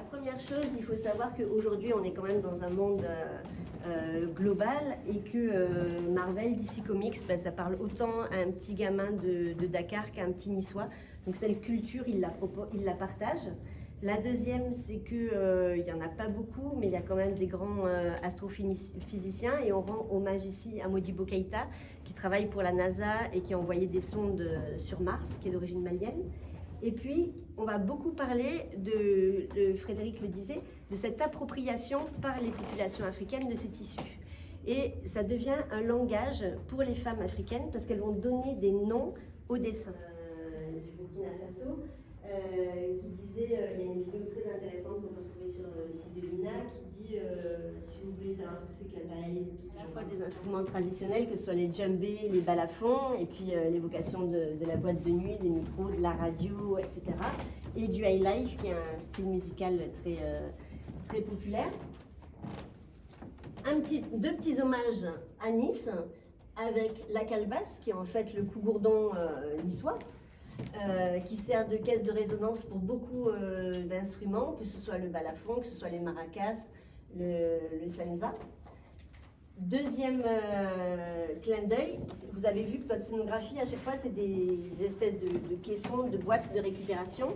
première chose, il faut savoir qu'aujourd'hui, on est quand même dans un monde global et que Marvel, DC Comics, ben, ça parle autant à un petit gamin de Dakar qu'à un petit niçois. Donc cette culture, il la partage. La deuxième, c'est qu'il n'y en a pas beaucoup, mais il y a quand même des grands astrophysiciens. Et on rend hommage ici à Modibo Keïta, qui travaille pour la NASA et qui a envoyé des sondes sur Mars, qui est d'origine malienne. Et puis, on va beaucoup parler Frédéric le disait, de cette appropriation par les populations africaines de ces tissus. Et ça devient un langage pour les femmes africaines parce qu'elles vont donner des noms aux dessins. Du Burkina Faso, qui disait, il y a une vidéo très intéressante qu'on peut trouver sur le site de l'INA, qui dit, si vous voulez savoir ce que c'est que l'impérialisme, parce que je vois des instruments traditionnels, que ce soit les djembés, les balafons, et puis l'évocation de la boîte de nuit, des micros, de la radio, etc. Et du high life, qui est un style musical très populaire. Deux petits hommages à Nice, avec la calebasse, qui est en fait le cougourdon niçois, qui sert de caisse de résonance pour beaucoup d'instruments, que ce soit le balafon, que ce soit les maracas, le sanza. Deuxième clin d'œil, vous avez vu que notre scénographie, à chaque fois, c'est des espèces de caissons, de boîtes de récupération.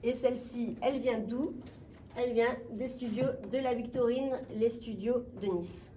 Et celle-ci, elle vient d'où? Elle vient des studios de la Victorine, les studios de Nice.